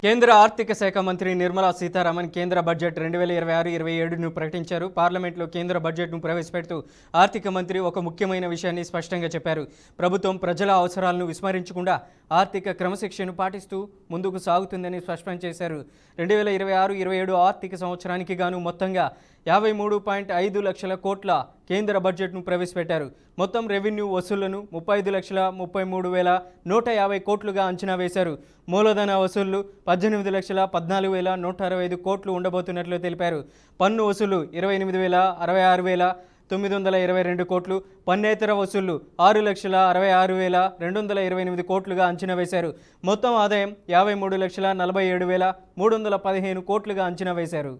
కేంద్ర ఆర్థిక శాఖ మంత్రి నిర్మలా సీతారామన్ కేంద్ర బడ్జెట్ 2026-27ను ప్రకటించారు. పార్లమెంట్లో కేంద్ర బడ్జెట్ను ప్రవేశపెడుతూ ఆర్థిక మంత్రి ఒక ముఖ్యమైన విషయాన్ని స్పష్టంగా చెప్పారు. ప్రభుత్వం ప్రజల అవసరాలను విస్మరించకుండా ఆర్థిక క్రమశిక్షణను పాటిస్తూ ముందుకు సాగుతుందని స్పష్టం చేశారు. 2026-27 ఆర్థిక సంవత్సరానికి గాను మొత్తంగా 53.5 లక్షల కోట్ల కేంద్ర బడ్జెట్ను ప్రవేశపెట్టారు. మొత్తం రెవెన్యూ వసూళ్లను 35,33,150 కోట్లుగా అంచనా వేశారు. మూలధన వసూళ్లు 18,14,165 కోట్లు ఉండబోతున్నట్లు తెలిపారు. పన్ను వసూళ్లు 28,66,922 కోట్లు, పన్నేతర వసూళ్లు 6,66,228 కోట్లుగా అంచనా వేశారు. మొత్తం ఆదాయం 53,47,315 కోట్లుగా అంచనా వేశారు.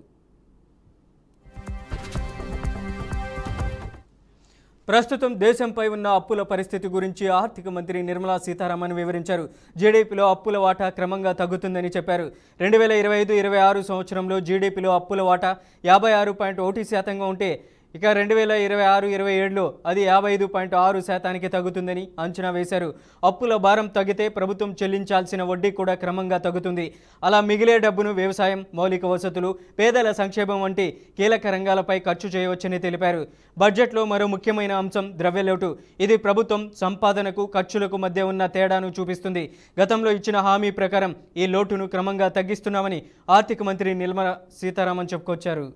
ప్రస్తుతం దేశంపై ఉన్న అప్పుల పరిస్థితి గురించి ఆర్థిక మంత్రి నిర్మలా సీతారామన్ వివరించారు. జీడీపీలో అప్పుల వాటా క్రమంగా తగ్గుతుందని చెప్పారు. 2025-26 సంవత్సరంలో జీడీపీలో అప్పుల వాటా 56.1% ఉంటే ఇక 2026-27లో అది 55.6% తగ్గుతుందని అంచనా వేశారు. అప్పుల భారం తగ్గితే ప్రభుత్వం చెల్లించాల్సిన వడ్డీ కూడా క్రమంగా తగ్గుతుంది. అలా మిగిలే డబ్బును వ్యవసాయం, మౌలిక వసతులు, పేదల సంక్షేమం వంటి కీలక రంగాలపై ఖర్చు చేయవచ్చని తెలిపారు. బడ్జెట్లో మరో ముఖ్యమైన అంశం ద్రవ్యలోటు. ఇది ప్రభుత్వం సంపాదనకు ఖర్చులకు మధ్య ఉన్న తేడాను చూపిస్తుంది. గతంలో ఇచ్చిన హామీ ప్రకారం ఈ లోటును క్రమంగా తగ్గిస్తున్నామని ఆర్థిక మంత్రి నిర్మలా సీతారామన్ చెప్పుకొచ్చారు.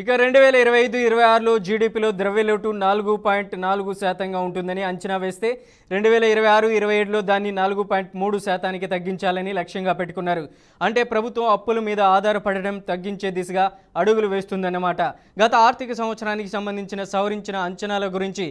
ఇక 2025-26లో జీడీపీలో ద్రవ్యలోటు 4.4% ఉంటుందని అంచనా వేస్తే 2026-27లో దాన్ని 4.3%కి తగ్గించాలని లక్ష్యంగా పెట్టుకున్నారు. అంటే ప్రభుత్వం అప్పుల మీద ఆధారపడడం తగ్గించే దిశగా అడుగులు వేస్తుందన్నమాట. గత ఆర్థిక సంవత్సరానికి సంబంధించిన సవరించిన అంచనాల గురించి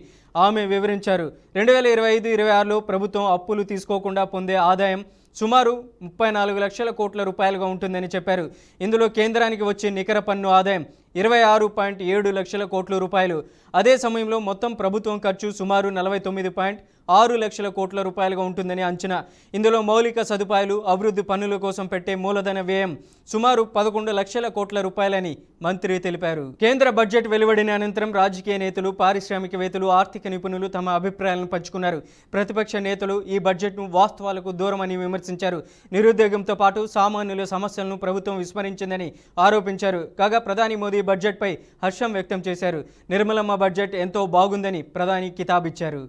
ఆమె వివరించారు. 2025-26లో ప్రభుత్వం అప్పులు తీసుకోకుండా పొందే ఆదాయం సుమారు 34 లక్షల కోట్ల రూపాయలుగా ఉంటుందని చెప్పారు. ఇందులో కేంద్రానికి వచ్చే నికర పన్ను ఆదాయం 26.7 లక్షల కోట్ల రూపాయలు. అదే సమయంలో మొత్తం ప్రభుత్వం ఖర్చు సుమారు 49.6 లక్షల కోట్ల రూపాయలుగా ఉంటుందని అంచనా. ఇందులో మౌలిక సదుపాయాలు, అభివృద్ధి పనుల కోసం పెట్టే మూలధన వ్యయం సుమారు 11 లక్షల కోట్ల రూపాయలని మంత్రి తెలిపారు. కేంద్ర బడ్జెట్ వెలువడిన అనంతరం రాజకీయ నేతలు, పారిశ్రామికవేత్తలు, ఆర్థిక నిపుణులు తమ అభిప్రాయాలను పంచుకున్నారు. ప్రతిపక్ష నేతలు ఈ బడ్జెట్ను వాస్తవాలకు దూరమని విమర్శించారు. నిరుద్యోగంతో పాటు సామాన్యుల సమస్యలను ప్రభుత్వం విస్మరించిందని ఆరోపించారు. కాగా ప్రధాని మోదీ బడ్జెట్పై హర్షం వ్యక్తం చేశారు. నిర్మలమ్మ బడ్జెట్ ఎంతో బాగుందని ప్రధాని కితాబిచ్చారు.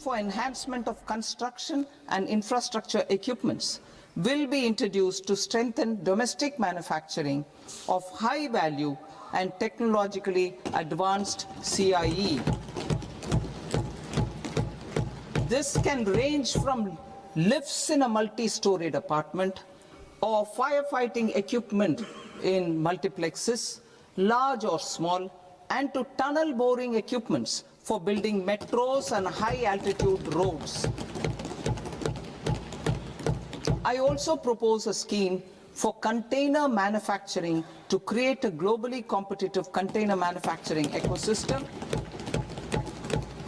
For enhancement of construction and infrastructure equipments will be introduced to strengthen domestic manufacturing of high value and technologically advanced CIE. This can range from lifts in a multi-storied apartment or firefighting equipment in multiplexes, large or small, and to tunnel boring equipments for building metros and high-altitude roads. I also propose a scheme for container manufacturing to create a globally competitive container manufacturing ecosystem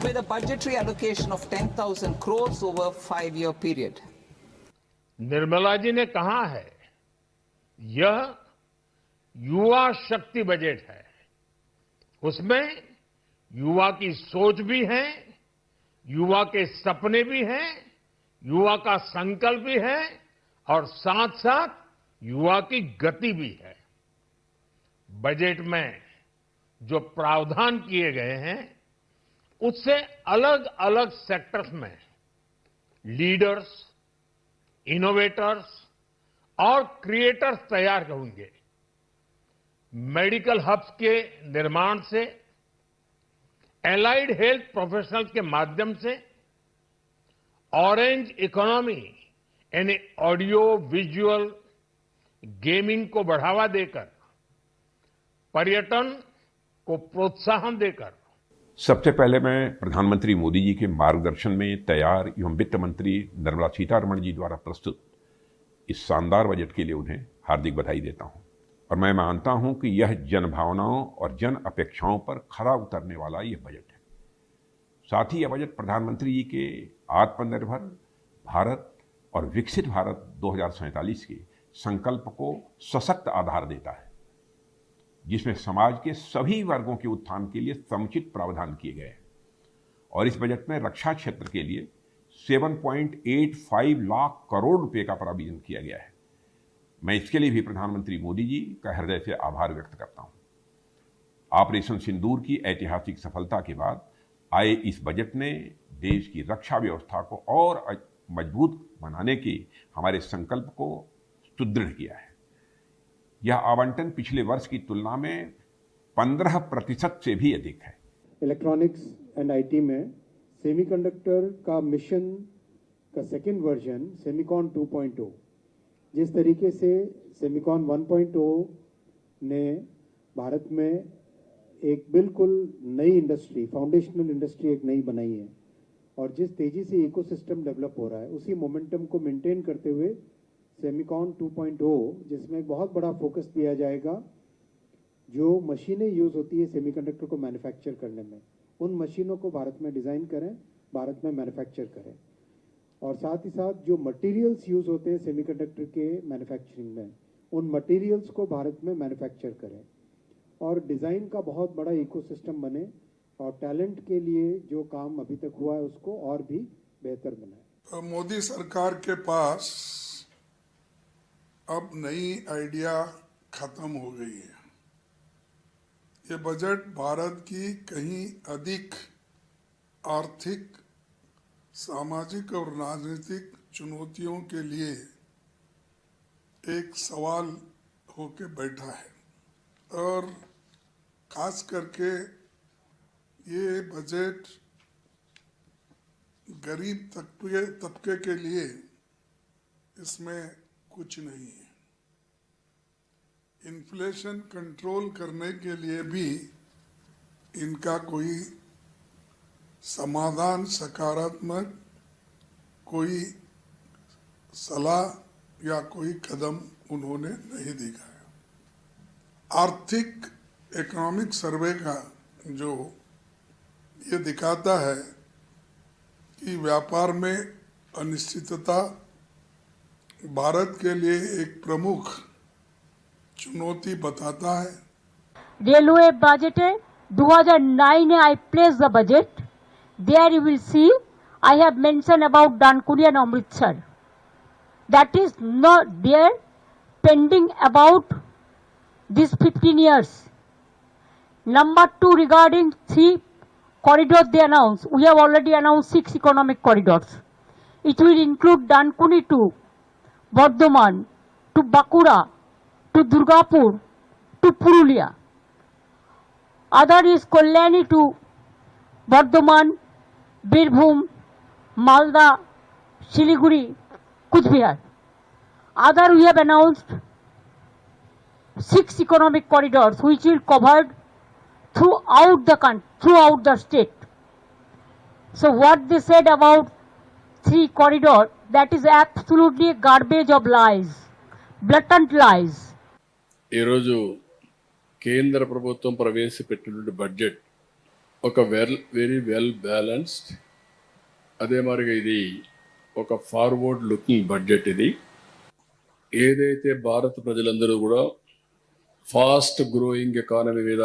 with a budgetary allocation of 10,000 crores over a 5-year period. Nirmala ji ने कहा है, यह युवा शक्ति budget है। उसमें युवा की सोच भी है, युवा के सपने भी हैं, युवा का संकल्प भी है और साथ साथ युवा की गति भी है। बजट में जो प्रावधान किए गए हैं उससे अलग अलग सेक्टर्स में लीडर्स, इनोवेटर्स और क्रिएटर्स तैयार होंगे। मेडिकल हब्स के निर्माण से, एलाइड हेल्थ प्रोफेशनल्स के माध्यम से, ऑरेंज इकोनॉमी यानी ऑडियो विजुअल गेमिंग को बढ़ावा देकर, पर्यटन को प्रोत्साहन देकर। सबसे पहले मैं प्रधानमंत्री मोदी जी के मार्गदर्शन में तैयार एवं वित्त मंत्री निर्मला सीतारमण जी द्वारा प्रस्तुत इस शानदार बजट के लिए उन्हें हार्दिक बधाई देता हूं और मैं मानता हूं कि यह जन भावनाओं और जन अपेक्षाओं पर खरा उतरने वाला यह बजट है। साथ ही यह बजट प्रधानमंत्री जी के आत्मनिर्भर भारत और विकसित भारत 2047 के संकल्प को सशक्त आधार देता है, जिसमें समाज के सभी वर्गों के उत्थान के लिए समुचित प्रावधान किए गए हैं और इस बजट में रक्षा क्षेत्र के लिए 7.85 लाख करोड़ रुपए का प्रावधान किया गया है। मैं इसके लिए भी प्रधानमंत्री मोदी जी का हृदय से आभार व्यक्त करता हूं। ऑपरेशन सिंदूर की ऐतिहासिक सफलता के बाद आए इस बजट ने देश की रक्षा व्यवस्था को और मजबूत बनाने के हमारे संकल्प को सुदृढ़ किया है। यह आवंटन पिछले वर्ष की तुलना में 15% से भी अधिक है। इलेक्ट्रॉनिक्स एंड आईटी में सेमीकंडक्टर का मिशन का सेकेंड वर्जन सेमिकॉन 2.0, जिस तरीके से सेमिकॉन 1.0 ने भारत में एक बिल्कुल नई इंडस्ट्री, फाउंडेशनल इंडस्ट्री एक नई बनाई है, और जिस तेजी से इकोसिस्टम डेवलप हो रहा है उसी मोमेंटम को मेंटेन करते हुए सेमिकॉन 2.0, जिसमें एक बहुत बड़ा फोकस दिया जाएगा जो मशीनें यूज़ होती है सेमीकंडक्टर को मैन्युफैक्चर करने में, उन मशीनों को भारत में डिज़ाइन करें, भारत में मैन्युफैक्चर करें, और साथ ही साथ जो मटेरियल्स यूज़ होते हैं सेमीकंडक्टर के मैन्युफैक्चरिंग में, उन मटेरियल्स को भारत में मैन्युफैक्चर करें, और डिज़ाइन का बहुत बड़ा इकोसिस्टम बने, और टैलेंट के लिए जो काम अभी तक हुआ है उसको और भी बेहतर बनाए। मोदी सरकार के पास अब नई आइडिया खत्म हो गई है। ये बजट भारत की कहीं अधिक आर्थिक, सामाजिक और राजनीतिक चुनौतियों के लिए एक सवाल होके बैठा है, और खास करके ये बजट गरीब तबके के लिए इसमें कुछ नहीं है। इन्फ्लेशन कंट्रोल करने के लिए भी इनका कोई समाधान, सकारात्मक कोई सलाह या कोई कदम उन्होंने नहीं दिखाया। आर्थिक इकोनॉमिक सर्वे का जो ये दिखाता है कि व्यापार में अनिश्चितता भारत के लिए एक प्रमुख चुनौती बताता है। Railway budget 2009 I placed the budget. There you will see I have mentioned about Dankuni and Amritsar. That is not there, pending about these 15 years. Number 2, regarding 3 corridors they announced. We have already announced 6 economic corridors. It will include Dankuni to Bardhaman, to Bakura, to Durgapur, to Purulia. Other is Kalyani to Bardhaman, Birbhum, Malda, Siliguri, Kuchbihar. Other we have announced 6 economic corridors which will cover throughout the country, throughout the state. So what they said about 3 corridors, that is absolutely a garbage of lies, blatant lies. ఈరోజు కేంద్ర ప్రభుత్వం ప్రవేశపెట్టిన budget ఒక very well balanced, అదే మరిగా ఇది ఒక forward looking budget. ఇది ఏదైతే భారత ప్రజలందరూ కూడా ఫాస్ట్ గ్రోయింగ్ ఎకానమీ మీద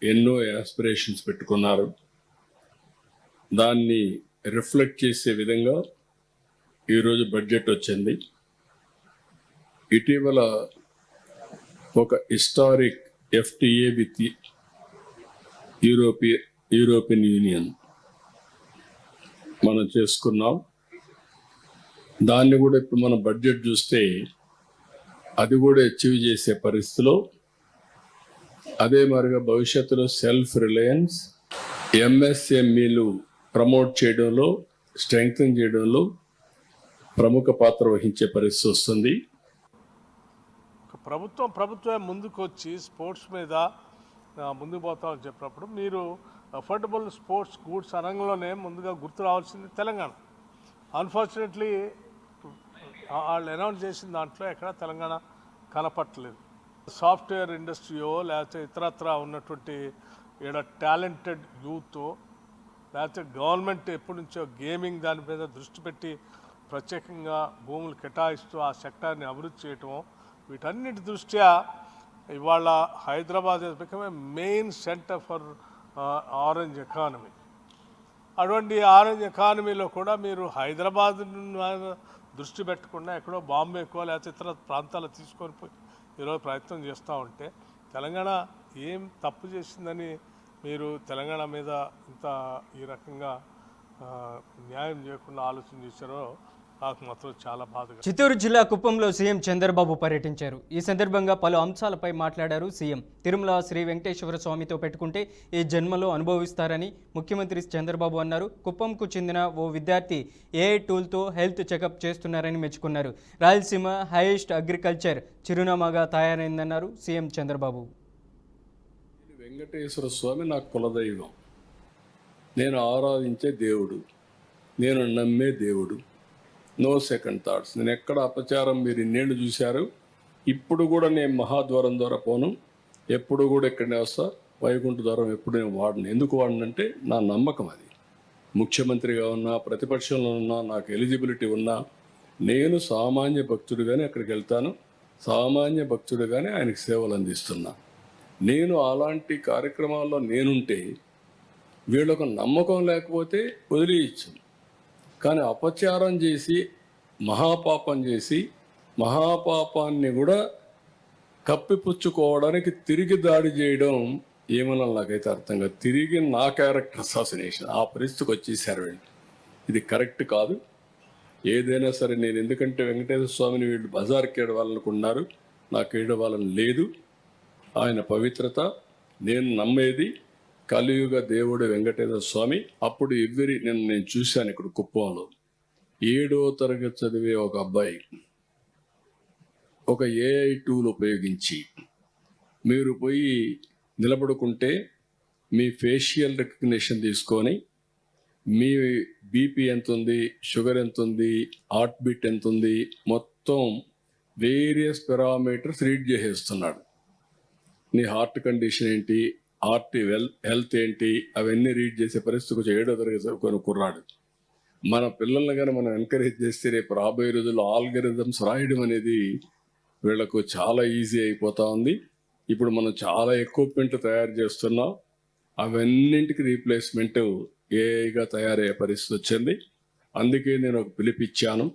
ఎన్నో యాస్పిరేషన్స్ పెట్టుకున్నారు, దాన్ని రిఫ్లెక్ట్ చేసే విధంగా ఈరోజు బడ్జెట్ వచ్చింది. ఇటీవల ఒక historic FTA with European union మనం చేసుకున్నాం. దాన్ని కూడా ఇప్పుడు మనం బడ్జెట్ చూస్తే అది కూడా అచీవ్ చేసే పరిస్థితిలో, అదే మరిగా భవిష్యత్తులో సెల్ఫ్ రిలయన్స్, MSMEలు ప్రమోట్ చేయడంలో, స్ట్రెంగ్తన్ చేయడంలో ప్రముఖ పాత్ర వహించే పరిస్థితి వస్తుంది. ప్రభుత్వమే ముందుకు వచ్చి స్పోర్ట్స్ మీద ముందుకు పోతామని చెప్పినప్పుడు మీరు అఫోర్డబుల్ స్పోర్ట్స్ గూడ్స్ రంగంలోనే ముందుగా గుర్తు రావాల్సింది తెలంగాణ. అన్ఫార్చునేట్లీ వాళ్ళు అనౌన్స్ చేసిన దాంట్లో ఎక్కడ తెలంగాణ కనపట్టలేదు. సాఫ్ట్వేర్ ఇండస్ట్రీయో లేకపోతే ఇతరత్ర ఉన్నటువంటి ఇక్కడ టాలెంటెడ్ యూత్, లేకపోతే గవర్నమెంట్ ఎప్పటి నుంచో గేమింగ్ దాని మీద దృష్టి పెట్టి ప్రత్యేకంగా భూములు కేటాయిస్తూ ఆ సెక్టార్ని అభివృద్ధి చేయటం, వీటన్నిటి దృష్ట్యా ఇవాళ Hyderabad has become a main centre for orange economy. అటువంటి ఆరెంజ్ ఎకానమీలో కూడా మీరు హైదరాబాద్ దృష్టి పెట్టకుండా ఎక్కడో బాంబేకో లేకపోతే ఇతర ప్రాంతాలు తీసుకొని పోయి ఈరోజు ప్రయత్నం చేస్తూ ఉంటే తెలంగాణ ఏం తప్పు చేసిందని మీరు తెలంగాణ మీద ఇంత ఈ రకంగా న్యాయం చేయకుండా ఆలోచన చేశారో నాకు మాత్రం చాలా బాధగా. చిత్తూరు జిల్లా కుప్పంలో సీఎం చంద్రబాబు పర్యటించారు. ఈ సందర్భంగా పలు అంశాలపై మాట్లాడారు సీఎం. తిరుమల శ్రీ వెంకటేశ్వర స్వామితో పెట్టుకుంటే ఈ జన్మలో అనుభవిస్తారని ముఖ్యమంత్రి చంద్రబాబు అన్నారు. కుప్పంకు చెందిన ఓ విద్యార్థి ఏఐ టూల్తో హెల్త్ చెకప్ చేస్తున్నారని మెచ్చుకున్నారు. రాయలసీమ హైయెస్ట్ అగ్రికల్చర్ చిరునామాగా తయారైందన్నారు సీఎం చంద్రబాబు. వెంకటేశ్వర స్వామి నాకు కులదైవం, నేను ఆరాధించే దేవుడు, నేను నమ్మే దేవుడు. No second thoughts. నేను ఎక్కడ అపచారం మీరు ఇన్నేళ్ళు చూశారు. ఇప్పుడు కూడా నేను మహాద్వారం ద్వారా పోను, ఎప్పుడు కూడా ఇక్కడనే వస్తా. వైకుంఠ ద్వారం ఎప్పుడు నేను వాడను. ఎందుకు వాడనంటే నా నమ్మకం అది. ముఖ్యమంత్రిగా ఉన్నా, ప్రతిపక్షంలో ఉన్నా, నాకు ఎలిజిబిలిటీ ఉన్నా, నేను సామాన్య భక్తుడిగానే అక్కడికి వెళ్తాను. సామాన్య భక్తుడిగానే ఆయనకు సేవలు అందిస్తున్నా. నేను అలాంటి కార్యక్రమాల్లో నేనుంటే వీళ్ళకు నమ్మకం లేకపోతే వదిలేయచ్చు. కానీ అపచారం చేసి మహాపాపం చేసి మహాపాపాన్ని కూడా కప్పిపుచ్చుకోవడానికి తిరిగి దాడి చేయడం ఏమన్నా నాకైతే అర్థం కాదు. తిరిగి నా క్యారెక్టర్ అసాసినేషన్ ఆ పరిస్థితికి వచ్చేసారు వీళ్ళు. ఇది కరెక్ట్ కాదు. ఏదైనా సరే నేను ఎందుకంటే వెంకటేశ్వర స్వామిని వీళ్ళు బజార్కి ఏడవాలనుకున్నారు, నాకు ఏడవాలని లేదు. ఆయన పవిత్రత నేను నమ్మేది కలియుగ దేవుడు వెంకటేశ్వర స్వామి. అప్పుడు నేను చూశాను ఇక్కడ కుప్పంలో 7వ తరగతి చదివే ఒక అబ్బాయి ఒక ఏఐ టూల్ ఉపయోగించి మీరు పోయి నిలబడుకుంటే మీ ఫేషియల్ రికగ్నిషన్ తీసుకొని మీ బీపీ ఎంత ఉంది, షుగర్ ఎంత ఉంది, హార్ట్ బీట్ ఎంత ఉంది, మొత్తం వేరియస్ పారామీటర్స్ రీడ్ చేసేస్తున్నాడు. నీ హార్ట్ కండిషన్ ఏంటి, హార్ట్ హెల్త్ ఏంటి, అవన్నీ రీడ్ చేసే పరిస్థితికి 7వ తరగతి చదువుకొని కుర్రాడు. మన పిల్లల్ని కానీ మనం ఎంకరేజ్ చేస్తే రేపు రాబోయే రోజుల్లో ఆల్గరిథమ్స్ రాయడం అనేది వీళ్లకు చాలా ఈజీ అయిపోతా ఉంది. ఇప్పుడు మనం చాలా ఎక్విప్మెంట్ తయారు చేస్తున్నాం. అవన్నింటికి రీప్లేస్మెంట్ ఏఐగా తయారయ్యే పరిస్థితి వచ్చింది. అందుకే నేను ఒక పిలిపిచ్చాను,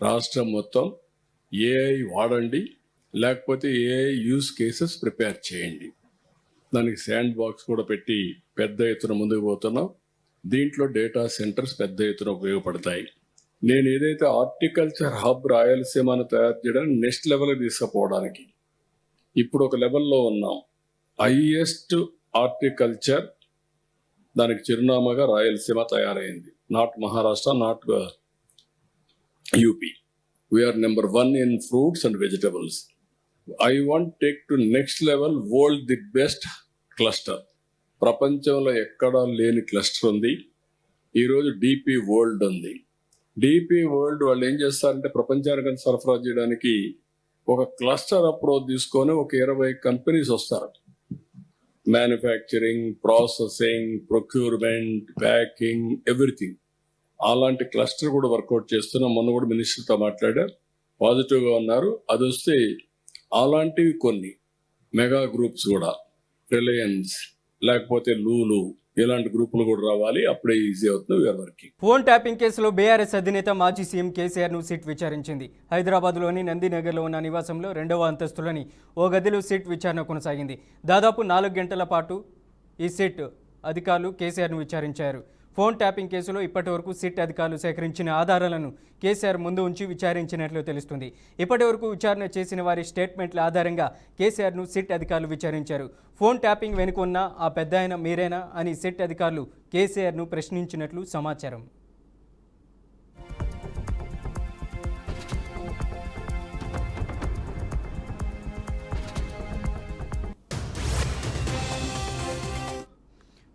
రాష్ట్రం మొత్తం ఏఐ వాడండి, లేకపోతే ఏఐ యూజ్ కేసెస్ ప్రిపేర్ చేయండి. దానికి శాండ్ బాక్స్ కూడా పెట్టి పెద్ద ఎత్తున ముందుకు పోతున్నాం. దీంట్లో డేటా సెంటర్స్ పెద్ద ఎత్తున ఉపయోగపడతాయి. నేను ఏదైతే హార్టికల్చర్ హబ్ రాయలసీమను తయారు చేయడానికి నెక్స్ట్ లెవెల్కి తీసుకుపోవడానికి ఇప్పుడు ఒక లెవెల్లో ఉన్నాం. హైయెస్ట్ హార్టికల్చర్ దానికి చిరునామాగా రాయలసీమ తయారైంది. Not Maharashtra, not UP. We're number 1 in fruits and vegetables. I want to take to next level world the best cluster. ప్రపంచంలో ఎక్కడా లేని క్లస్టర్ ఉంది. ఈరోజు డిపి వరల్డ్ ఉంది. డిపి వరల్డ్ వాళ్ళు ఏం చేస్తారంటే ప్రపంచానికి సరఫరా చేయడానికి ఒక క్లస్టర్ అప్రోచ్ తీసుకొని ఒక 20 కంపెనీస్ వస్తారు. Manufacturing, processing, procurement, packing, everything. అలాంటి క్లస్టర్ కూడా వర్కౌట్ చేస్తున్నాం. మొన్న కూడా మినిస్టర్తో మాట్లాడారు, పాజిటివ్గా ఉన్నారు. అది వస్తే అలాంటివి కొన్ని మెగా గ్రూప్స్ కూడా, రిలయన్స్ లేకపోతే లూలు, ఇలాంటి గ్రూపులు కూడా రావాలి. అప్పుడే ఈజీ అవుతుంది. We're working. ఫోన్ ట్యాపింగ్ కేసులో బీఆర్ఎస్ అధినేత మాజీ సీఎం కేసీఆర్ను సిట్ విచారించింది. హైదరాబాద్లోని నందినగర్లో ఉన్న నివాసంలో 2వ అంతస్తులోని ఓ గదిలో సిట్ విచారణ కొనసాగింది. దాదాపు 4 గంటల పాటు ఈ సిట్ అధికారులు కేసీఆర్ను విచారించారు. ఫోన్ ట్యాపింగ్ కేసులో ఇప్పటి వరకు సిట్ అధికారులు సేకరించిన ఆధారాలను కేసీఆర్ ముందు ఉంచి విచారించినట్లు తెలుస్తుంది. ఇప్పటి వరకు విచారణ చేసిన వారి స్టేట్మెంట్ల ఆధారంగా కేసీఆర్ను సిట్ అధికారులు విచారించారు. ఫోన్ ట్యాపింగ్ వెనుక ఉన్న ఆ పెద్దాయన మీరేనా అని సిట్ అధికారులు కేసీఆర్ను ప్రశ్నించినట్లు సమాచారం.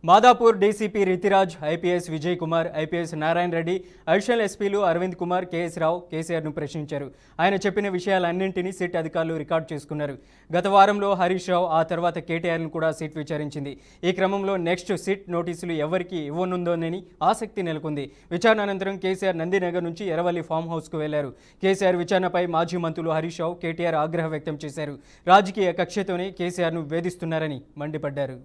Madhapur DCP Ritiraj, IPS Vijay Kumar, IPS Narayana Reddy, additional ఎస్పీలు అరవింద్ కుమార్, కేఎస్ రావు కేసీఆర్ను ప్రశ్నించారు. ఆయన చెప్పిన విషయాలన్నింటినీ సిట్ అధికారులు రికార్డు చేసుకున్నారు. గత వారంలో హరీష్ రావు, ఆ తర్వాత కేటీఆర్ను కూడా సిట్ విచారించింది. ఈ క్రమంలో నెక్స్ట్ సిట్ నోటీసులు ఎవరికి ఇవ్వనుందోనని ఆసక్తి నెలకొంది. విచారణ అనంతరం కేసీఆర్ నందినగర్ నుంచి ఎర్రవల్లి ఫామ్ హౌస్కు వెళ్లారు. కేసీఆర్ విచారణపై మాజీ మంత్రులు హరీష్ రావు, కేటీఆర్ ఆగ్రహం వ్యక్తం చేశారు. రాజకీయ కక్షతోనే కేసీఆర్ను వేధిస్తున్నారని మండిపడ్డారు.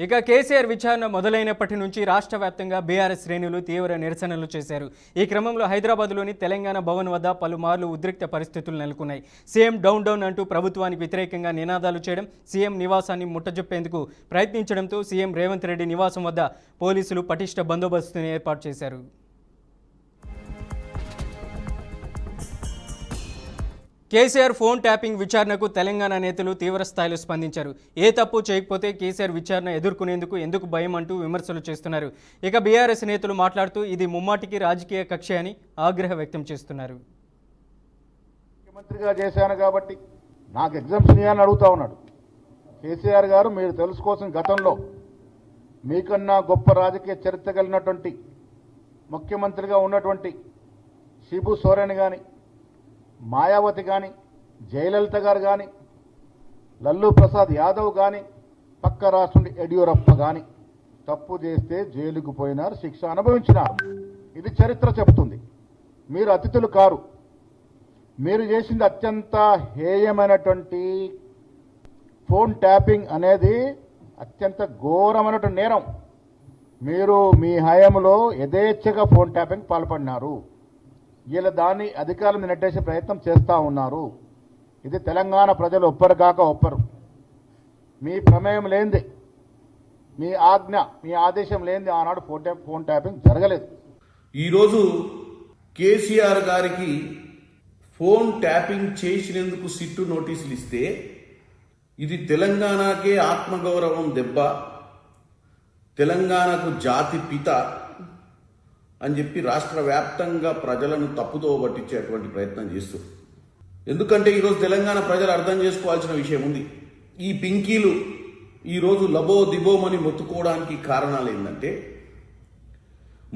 ఇక కేసీఆర్ విచారణ మొదలైనప్పటి నుంచి రాష్ట్ర వ్యాప్తంగా బీఆర్ఎస్ శ్రేణులు తీవ్ర నిరసనలు చేశారు. ఈ క్రమంలో హైదరాబాద్లోని తెలంగాణ భవన్ వద్ద పలుమార్లు ఉద్రిక్త పరిస్థితులు నెలకొన్నాయి. సీఎం డౌన్ డౌన్ అంటూ ప్రభుత్వానికి వ్యతిరేకంగా నినాదాలు చేయడం, సీఎం నివాసాన్ని ముట్టజెప్పేందుకు ప్రయత్నించడంతో సీఎం రేవంత్ రెడ్డి నివాసం వద్ద పోలీసులు పటిష్ట బందోబస్తును ఏర్పాటు చేశారు. కేసీఆర్ ఫోన్ ట్యాపింగ్ విచారణకు తెలంగాణ నేతలు తీవ్ర స్థాయిలో స్పందించారు. ఏ తప్పు చేయకపోతే కేసీఆర్ విచారణ ఎదుర్కొనేందుకు ఎందుకు భయం అంటూ విమర్శలు చేస్తున్నారు. ఇక బీఆర్ఎస్ నేతలు మాట్లాడుతూ ఇది ముమ్మాటికి రాజకీయ కక్ష అని ఆగ్రహం వ్యక్తం చేస్తున్నారు. ముఖ్యమంత్రిగా చేశాను కాబట్టి నాకు ఎగ్జామ్షన్ ఇవ్వాలని అడుగుతా ఉన్నాడు కేసీఆర్ గారు. మీరు తెలుసుకోవాల్సిన గతంలో మీకన్నా గొప్ప రాజకీయ చరిత్ర కలిగినటువంటి ముఖ్యమంత్రిగా ఉన్నటువంటి శిబు సోరెన్ కానీ, మాయావతి కానీ, జయలలిత గారు కానీ, లల్లూ ప్రసాద్ యాదవ్ కానీ, పక్క రాష్ట్రం యడియూరప్ప కానీ తప్పు చేస్తే జైలుకు పోయినారు, శిక్ష అనుభవించినారు. ఇది చరిత్ర చెప్తుంది. మీరు అతిథులు కారు. మీరు చేసింది అత్యంత హేయమైనటువంటి ఫోన్ ట్యాపింగ్ అనేది అత్యంత ఘోరమైనటువంటి నేరం. మీరు మీ హయాంలో యథేచ్ఛగా ఫోన్ ట్యాపింగ్ పాల్పడినారు. వీళ్ళ దాన్ని అధికారులను నెట్టేసే ప్రయత్నం చేస్తూ ఉన్నారు. ఇది తెలంగాణ ప్రజలు ఒప్పరు కాక ఒప్పరు. మీ ప్రమేయం లేనిది, మీ ఆజ్ఞ, మీ ఆదేశం లేనిది ఆనాడు ఫోన్ ట్యాపింగ్ జరగలేదు. ఈరోజు కేసీఆర్ గారికి ఫోన్ ట్యాపింగ్ చేసినందుకు సిట్టు నోటీసులు ఇస్తే ఇది తెలంగాణకే ఆత్మగౌరవం దెబ్బ, తెలంగాణకు జాతి పిత అని చెప్పి రాష్ట్ర వ్యాప్తంగా ప్రజలను తప్పుతో పట్టించేటువంటి ప్రయత్నం చేస్తారు. ఎందుకంటే ఈరోజు తెలంగాణ ప్రజలు అర్థం చేసుకోవాల్సిన విషయం ఉంది. ఈ పింకీలు ఈరోజు లబో దిబోమని మొత్తుకోవడానికి కారణాలు ఏంటంటే,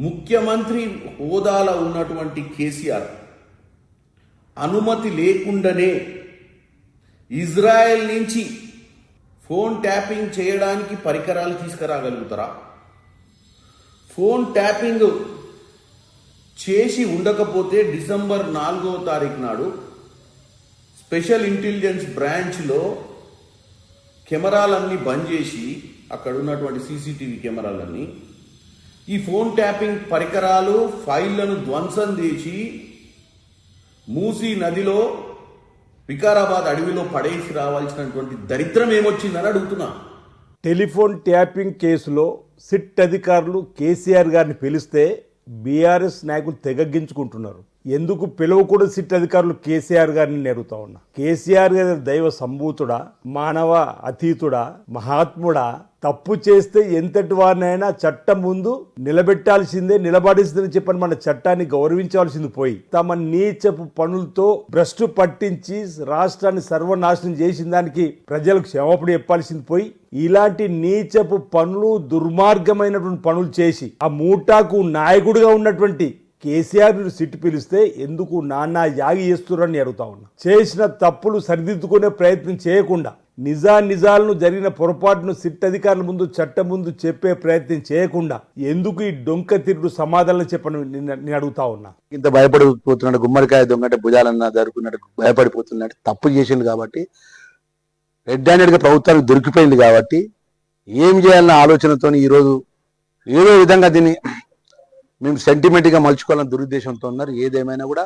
ముఖ్యమంత్రి హోదాలో ఉన్నటువంటి కేసీఆర్ అనుమతి లేకుండానే ఇజ్రాయెల్ నుంచి ఫోన్ ట్యాపింగ్ చేయడానికి పరికరాలు తీసుకురాగలుగుతారా? ఫోన్ ట్యాపింగ్ చేసి ఉండకపోతే డిసెంబర్ 4వ తారీఖు నాడు స్పెషల్ ఇంటెలిజెన్స్ బ్రాంచ్లో కెమెరాలన్నీ బంద్ చేసి, అక్కడ ఉన్నటువంటి సీసీటీవీ కెమెరాలన్నీ, ఈ ఫోన్ ట్యాపింగ్ పరికరాలు ఫైళ్లను ధ్వంసం చేసి మూసీ నదిలో వికారాబాద్ అడవిలో పడేసి రావాల్సినటువంటి దరిద్రం ఏమొచ్చిందని అడుగుతున్నా. టెలిఫోన్ ట్యాపింగ్ కేసులో సిట్ అధికారులు కేసీఆర్ గారిని పిలిస్తే బీఆర్ఎస్ నాయకులు తెగగించుకుంటున్నారు. ఎందుకు పిలవకూడదు సిట్ అధికారులు కేసీఆర్ గారిని అడుగుతా ఉన్నా. కేసీఆర్ గారి దైవ సంభూతుడా, మానవ అతీతుడా, మహాత్ముడా? తప్పు చేస్తే ఎంతటి వారినైనా చట్టం ముందు నిలబెట్టాల్సిందే, నిలబడిస్తుందని చెప్పని మన చట్టాన్ని గౌరవించాల్సింది పోయి తమ నీచపు పనులతో భ్రష్టు పట్టించి రాష్ట్రాన్ని సర్వనాశనం చేసిన దానికి ప్రజలకు క్షమాపణ చెప్పాల్సింది పోయి ఇలాంటి నీచపు పనులు, దుర్మార్గమైనటువంటి పనులు చేసి ఆ మూటాకు నాయకుడిగా ఉన్నటువంటి కేసీఆర్ సిట్టు పిలిస్తే ఎందుకు నానా యాగి చేస్తున్నారని అడుగుతా ఉన్నా. చేసిన తప్పులు సరిదిద్దుకునే ప్రయత్నం చేయకుండా, నిజాలను జరిగిన పొరపాటును సిట్ అధికారుల ముందు, చట్టం ముందు చెప్పే ప్రయత్నం చేయకుండా ఎందుకు ఈ డొంక తిరుగుడు సమాధానం చెప్పని నేను అడుగుతా ఉన్నా. ఇంత భయపడిపోతున్నాడు, గుమ్మడికాయ దొంగంటే భుజాలన్నా జరుపుకున్నట్టు భయపడిపోతున్నాడు. తప్పు చేసింది కాబట్టి, రెడ్ హ్యాండెడ్గా ప్రభుత్వానికి దొరికిపోయింది కాబట్టి ఏం చేయాలన్న ఆలోచనతో ఈరోజు ఏదో విధంగా దీన్ని మేము సెంటిమెంట్గా మలుచుకోవాలని దురుద్దేశంతో ఉన్నారు. ఏదేమైనా కూడా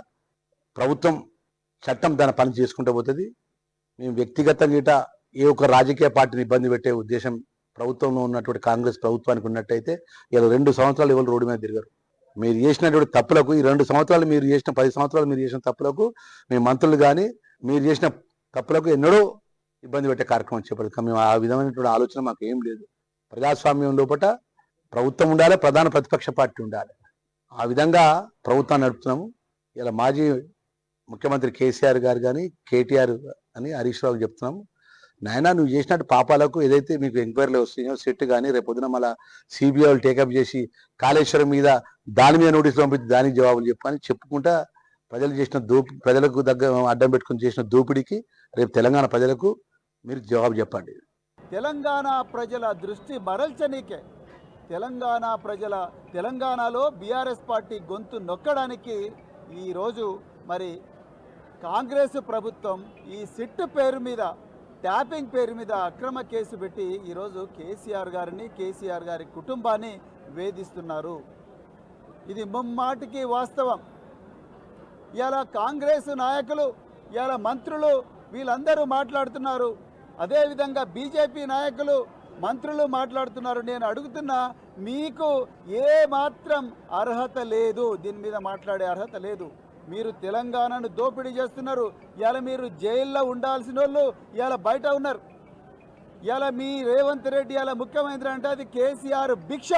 ప్రభుత్వం, చట్టం దాని పని చేసుకుంటూ పోతుంది. మేము వ్యక్తిగతంగా ఇట ఏ ఒక్క రాజకీయ పార్టీని ఇబ్బంది పెట్టే ఉద్దేశం ప్రభుత్వంలో ఉన్నటువంటి కాంగ్రెస్ ప్రభుత్వానికి ఉన్నట్టయితే ఇలా 2 సంవత్సరాలు ఎవరు రోడ్డు మీద తిరగరు. మీరు చేసినటువంటి తప్పులకు, ఈ 2 సంవత్సరాలు మీరు చేసిన, 10 సంవత్సరాలు మీరు చేసిన తప్పులకు మీ మంత్రులు కానీ మీరు చేసిన తప్పులకు ఎన్నడూ ఇబ్బంది పెట్టే కార్యక్రమం చేపడతాం. మేము ఆ విధమైనటువంటి ఆలోచన మాకు ఏం లేదు. ప్రజాస్వామ్యం లోపల ప్రభుత్వం ఉండాలి, ప్రధాన ప్రతిపక్ష పార్టీ ఉండాలి. ఆ విధంగా ప్రభుత్వాన్ని నడుపుతున్నాము. ఇలా మాజీ ముఖ్యమంత్రి కేసీఆర్ గారు కానీ, కేటీఆర్ అని హరీష్ రావు చెప్తున్నాము, నాయన నువ్వు చేసినట్టు పాపాలకు ఏదైతే మీకు ఎంక్వైరీలు వస్తున్నాయో సెట్ కానీ రేపొద్దున మళ్ళీ సిబిఐ టేకప్ చేసి కాళేశ్వరం మీద దాని మీద నోటీసులు పంపించి దానికి జవాబులు చెప్పని చెప్పుకుంటా ప్రజలు చేసిన ప్రజలకు అడ్డం పెట్టుకుని చేసిన దోపిడీకి రేపు తెలంగాణ ప్రజలకు మీరు జవాబు చెప్పండి. తెలంగాణ ప్రజల దృష్టి మరల్చనీకే, తెలంగాణలో బీఆర్ఎస్ పార్టీ గొంతు నొక్కడానికి ఈరోజు మరి కాంగ్రెస్ ప్రభుత్వం ఈ సిట్టు పేరు మీద ట్యాపింగ్ పేరు మీద అక్రమ కేసు పెట్టి ఈరోజు కేసీఆర్ గారిని, కేసీఆర్ గారి కుటుంబాన్ని వేధిస్తున్నారు. ఇది ముమ్మాటికి వాస్తవం. ఇవాళ కాంగ్రెస్ నాయకులు, ఇవాళ మంత్రులు వీళ్ళందరూ మాట్లాడుతున్నారు. అదేవిధంగా బీజేపీ నాయకులు, మంత్రులు మాట్లాడుతున్నారు. నేను అడుగుతున్నా, మీకు ఏ మాత్రం అర్హత లేదు, దీని మీద మాట్లాడే అర్హత లేదు. మీరు తెలంగాణను దోపిడీ చేస్తున్నారు. ఇవాళ మీరు జైల్లో ఉండాల్సిన వాళ్ళు ఇవాళ బయట ఉన్నారు. ఇవాళ మీ రేవంత్ రెడ్డి ఇవాళ ముఖ్యమంత్రి అంటే అది కేసీఆర్ భిక్ష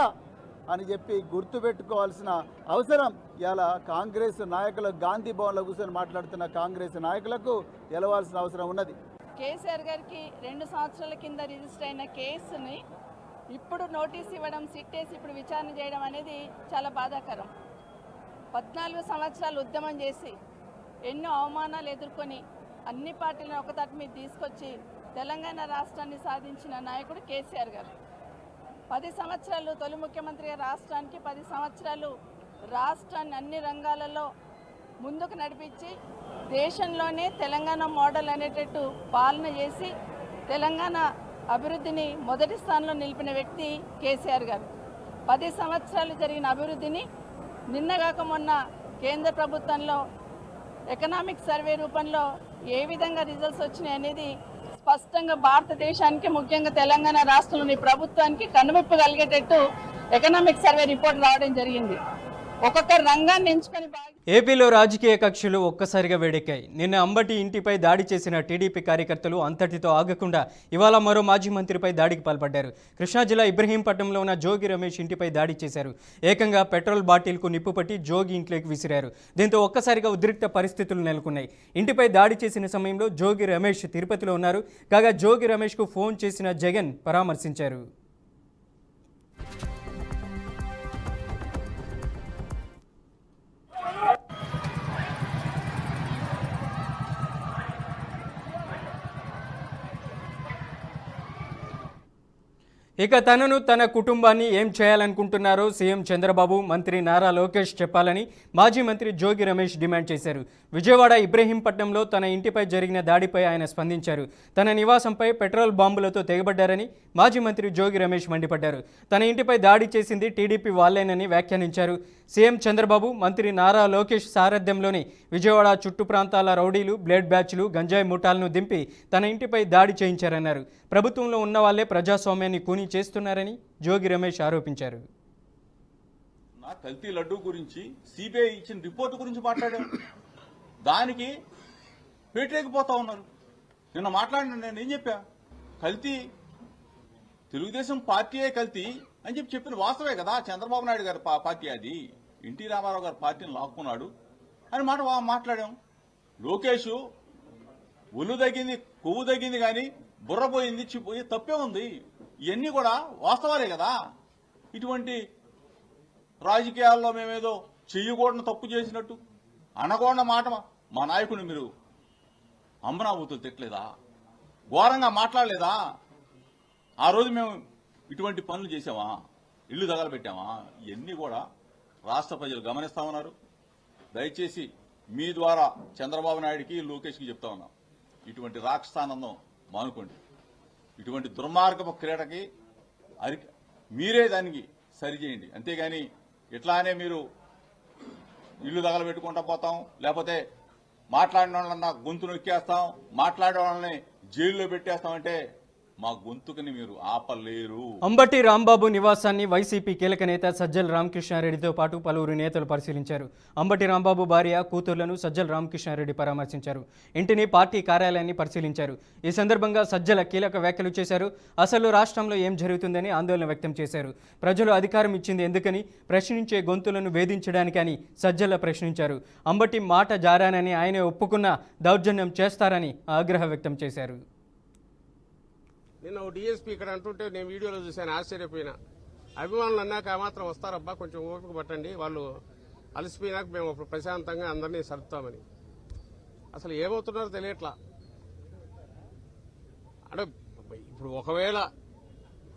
అని చెప్పి గుర్తుపెట్టుకోవాల్సిన అవసరం ఇవాళ కాంగ్రెస్ నాయకులు, గాంధీ భవన్లో కూర్చొని మాట్లాడుతున్న కాంగ్రెస్ నాయకులకు తెలవాల్సిన అవసరం ఉన్నది. కేసీఆర్ గారికి 2 సంవత్సరాల కింద రిజిస్టర్ అయిన కేసుని ఇప్పుడు నోటీస్ ఇవ్వడం, సిట్టేసి ఇప్పుడు విచారణ చేయడం అనేది చాలా బాధాకరం. 14 సంవత్సరాలు ఉద్యమం చేసి ఎన్నో అవమానాలు ఎదుర్కొని అన్ని పార్టీలను ఒకతాటి మీద తీసుకొచ్చి తెలంగాణ రాష్ట్రాన్ని సాధించిన నాయకుడు కేసీఆర్ గారు. 10 సంవత్సరాలు తొలి ముఖ్యమంత్రిగా రాష్ట్రానికి 10 సంవత్సరాలు రాష్ట్రాన్ని అన్ని రంగాలలో ముందుకు నడిపించి దేశంలోనే తెలంగాణ మోడల్ అనేటట్టు పాలన చేసి తెలంగాణ అభివృద్ధిని మొదటి స్థానంలో నిలిపిన వ్యక్తి కేసీఆర్ గారు. 10 సంవత్సరాలు జరిగిన అభివృద్ధిని నిన్నగాక మొన్న కేంద్ర ప్రభుత్వంలో ఎకనామిక్ సర్వే రూపంలో ఏ విధంగా రిజల్ట్స్ వచ్చినాయి అనేది స్పష్టంగా భారతదేశానికి, ముఖ్యంగా తెలంగాణ రాష్ట్రంలోని ప్రభుత్వానికి కనువిప్పు కలిగేటట్టు ఎకనామిక్ సర్వే రిపోర్ట్ రావడం జరిగింది. ఒక్కొక్క రంగాన్ని ఎంచుకొని ఏపీలో రాజకీయ కక్షలు ఒక్కసారిగా వేడెక్కాయి. నిన్న అంబటి ఇంటిపై దాడి చేసిన టీడీపీ కార్యకర్తలు అంతటితో ఆగకుండా ఇవాళ మరో మాజీ మంత్రిపై దాడికి పాల్పడ్డారు. కృష్ణా జిల్లా ఇబ్రహీంపట్నంలో ఉన్న జోగి రమేష్ ఇంటిపై దాడి చేశారు. ఏకంగా పెట్రోల్ బాటిల్కు నిప్పుపట్టి జోగి ఇంట్లోకి విసిరారు. దీంతో ఒక్కసారిగా ఉద్రిక్త పరిస్థితులు నెలకొన్నాయి. ఇంటిపై దాడి చేసిన సమయంలో జోగి రమేష్ తిరుపతిలో ఉన్నారు. కాగా జోగి రమేష్కు ఫోన్ చేసిన జగన్ పరామర్శించారు. ఇక తనను, తన కుటుంబాన్ని ఏం చేయాలనుకుంటున్నారో సీఎం చంద్రబాబు, మంత్రి నారా లోకేష్ చెప్పాలని మాజీ మంత్రి జోగి రమేష్ డిమాండ్ చేశారు. విజయవాడ ఇబ్రహీంపట్నంలో తన ఇంటిపై జరిగిన దాడిపై ఆయన స్పందించారు. తన నివాసంపై పెట్రోల్ బాంబులతో తెగబడ్డారని మాజీ మంత్రి జోగి రమేష్ మండిపడ్డారు. తన ఇంటిపై దాడి చేసింది టీడీపీ వాళ్లేనని వ్యాఖ్యానించారు. సీఎం చంద్రబాబు, మంత్రి నారా లోకేష్ సారథ్యంలోని విజయవాడ చుట్టు ప్రాంతాల రౌడీలు, బ్లేడ్ బ్యాచ్లు, గంజాయి ముఠాలను దింపి తన ఇంటిపై దాడి చేయించారన్నారు. ప్రభుత్వంలో ఉన్న వాళ్లే ప్రజాస్వామ్యాన్ని కూని చేస్తున్నారని జోగి రమేష్ ఆరోపించారు. కల్తీ లడ్డూ గురించి సిబిఐ ఇచ్చిన రిపోర్టు గురించి మాట్లాడారు. దానికి పేటరేగిపోతా ఉన్నారు. నిన్న మాట్లాడిన నేను ఏం చెప్పా, కల్తీ తెలుగుదేశం పార్టీయే కల్తీ అని చెప్పిన వాస్తవే కదా. చంద్రబాబు నాయుడు గారి పార్టీ అది, ఎన్టీ రామారావు గారి పార్టీని లాక్కున్నాడు అని మాట్లాడాం. లోకేష్ ఒళ్ళు తగ్గింది, కొవ్వు తగ్గింది, కానీ బుర్ర పోయింది, చిపోయి తప్పే ఉంది. ఇవన్నీ కూడా వాస్తవాలే కదా. ఇటువంటి రాజకీయాల్లో మేమేదో చెయ్యకూడని తప్పు చేసినట్టు అనకూడన మాట మా నాయకుని మీరు అంబనాభూతులు తిట్టలేదా? ఘోరంగా మాట్లాడలేదా? ఆ రోజు మేము ఇటువంటి పనులు చేసామా? ఇల్లు తగలబెట్టామా? ఇవన్నీ కూడా రాష్ట్ర ప్రజలు గమనిస్తా ఉన్నారు. దయచేసి మీ ద్వారా చంద్రబాబు నాయుడికి, లోకేష్కి చెప్తా ఉన్నాం, ఇటువంటి రాక్షసానందం మానుకోండి. ఇటువంటి దుర్మార్గపు క్రీడకి మీరే దానికి సరిచేయండి. అంతేగాని ఇట్లానే మీరు ఇల్లు తగలబెట్టుకుంటా పోతాం, లేకపోతే మాట్లాడిన వాళ్ళన్నా గొంతు నొక్కేస్తాం, మాట్లాడే వాళ్ళని జైల్లో పెట్టేస్తామంటే మా గొంతుకుని మీరు ఆపలేరు. అంబటి రాంబాబు నివాసాన్ని వైసీపీ కీలక నేత సజ్జల రామకృష్ణారెడ్డితో పాటు పలువురు నేతలు పరిశీలించారు. అంబటి రాంబాబు భార్య, కూతుర్లను సజ్జల రామకృష్ణారెడ్డి పరామర్శించారు. ఇంటిని, పార్టీ కార్యాలయాన్ని పరిశీలించారు. ఈ సందర్భంగా సజ్జల కీలక వ్యాఖ్యలు చేశారు. అసలు రాష్ట్రంలో ఏం జరుగుతుందని ఆందోళన వ్యక్తం చేశారు. ప్రజలు అధికారం ఇచ్చింది ఎందుకని, ప్రశ్నించే గొంతులను వేధించడానికని సజ్జల ప్రశ్నించారు. అంబటి మాట జారానని ఆయనే ఒప్పుకున్న దౌర్జన్యం చేస్తారని ఆగ్రహం వ్యక్తం చేశారు. నిన్న ఓ డిఎస్పీ ఇక్కడ అంటుంటే నేను వీడియోలో చూశాను, ఆశ్చర్యపోయినా. అభిమానులు అన్నాక ఆ మాత్రం వస్తారబ్బా, కొంచెం ఓపిక పట్టండి, వాళ్ళు అలసిపోయినాక మేము ప్రశాంతంగా అందరినీ సర్దుతామని. అసలు ఏమవుతున్నారో తెలియట్లా. అంటే ఇప్పుడు ఒకవేళ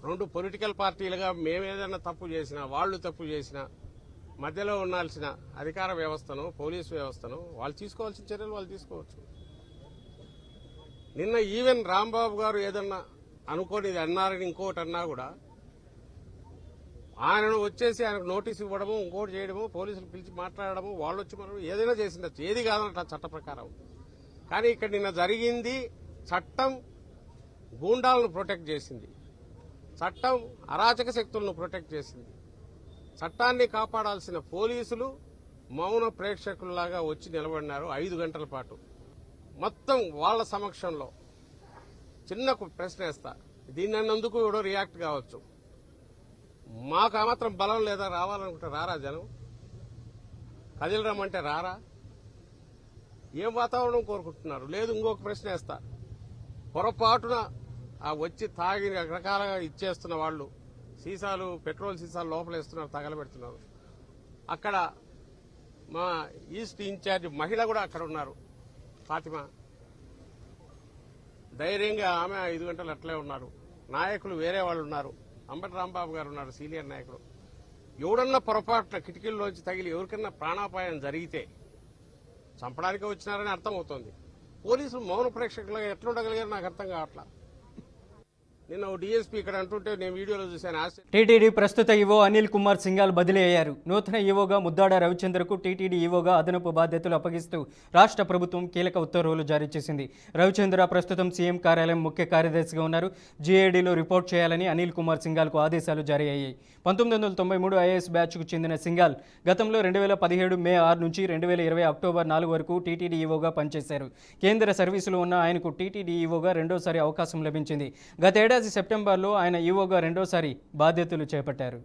2 పొలిటికల్ పార్టీలుగా మేమేదైనా తప్పు చేసినా, వాళ్ళు తప్పు చేసినా, మధ్యలో ఉండాల్సిన అధికార వ్యవస్థను, పోలీసు వ్యవస్థను వాళ్ళు తీసుకోవాల్సిన చర్యలు వాళ్ళు తీసుకోవచ్చు. నిన్న ఈవెన్ రాంబాబు గారు ఏదన్నా అనుకోనిది అన్నారని ఇంకోటి అన్నా కూడా ఆయనను వచ్చేసి ఆయనకు నోటీస్ ఇవ్వడము, ఇంకోటి చేయడము, పోలీసులు పిలిచి మాట్లాడడము, వాళ్ళు వచ్చి మనం ఏదైనా చేసిండొచ్చు, ఏది కాదంట చట్ట ప్రకారం. కానీ ఇక్కడ నిన్న జరిగింది, చట్టం గూండాలను ప్రొటెక్ట్ చేసింది, చట్టం అరాచక శక్తులను ప్రొటెక్ట్ చేసింది. చట్టాన్ని కాపాడాల్సిన పోలీసులు మౌన ప్రేక్షకుల్లాగా వచ్చి నిలబడినారు 5 గంటల పాటు. మొత్తం వాళ్ళ సమక్షంలో. చిన్న ప్రశ్న వేస్తా, దీన్ని అన్నందుకు ఎవడో రియాక్ట్ కావచ్చు. మాకు ఆ మాత్రం బలం లేదా? రావాలనుకుంటే రారా జనం? కదిలిరమ్మంటే రారా? ఏం వాతావరణం కోరుకుంటున్నారు? లేదు, ఇంకొక ప్రశ్న వేస్తా, పొరపాటున ఆ వచ్చి తాగి రకరకాలుగా ఇచ్చేస్తున్న వాళ్ళు సీసాలు, పెట్రోల్ సీసాలు లోపలేస్తున్నారు, తగలబెడుతున్నారు. అక్కడ మా ఈస్ట్ ఇన్ఛార్జ్ మహిళ కూడా అక్కడ ఉన్నారు, ఫాతిమా. ధైర్యంగా ఆమె 5 గంటలు అట్లే ఉన్నారు. నాయకులు వేరే వాళ్ళు ఉన్నారు, అంబటి రాంబాబు గారు ఉన్నారు, సీనియర్ నాయకుడు. ఎవడన్నా పొరపాటున కిటికీల్లోంచి తగిలి ఎవరికన్నా ప్రాణాపాయం జరిగితే చంపడానికి వచ్చినారని అర్థమవుతోంది. పోలీసులు మౌన ప్రేక్షకులుగా ఎట్లా ఉండగలిగారు నాకు అర్థం కావట్లా. నిన్న డీఎస్పీ ఇక్కడ అంటుంటే నేను వీడియోలో చూశాను. టీటీడీ ప్రస్తుత ఈవో అనిల్ కుమార్ సింఘాల్ బదిలీ అయ్యారు. నూతన ఈవోగా ముద్దాడ రవిచంద్రకు టీటీడీ ఈవోగా అదనపు బాధ్యతలు అప్పగిస్తూ రాష్ట్ర ప్రభుత్వం కీలక ఉత్తర్వులు జారీ చేసింది. రవిచంద్ర ప్రస్తుతం సీఎం కార్యాలయం ముఖ్య కార్యదర్శిగా ఉన్నారు. జీఏడీలో రిపోర్ట్ చేయాలని అనిల్ కుమార్ సింఘాల్కు ఆదేశాలు జారీ అయ్యాయి. 1993 ఐఏఎస్ బ్యాచ్కు చెందిన సింఘాల్ గతంలో 2017 మే 6 నుంచి 2020 అక్టోబర్ 4 వరకు టీటీడీ ఈవోగా పనిచేశారు. కేంద్ర సర్వీసులో ఉన్న ఆయనకు టీటీడీ ఈవోగా రెండోసారి అవకాశం లభించింది. గతేడాది సెప్టెంబర్లో ఆయన ఈవోగా రెండోసారి బాధ్యతలు చేపట్టారు.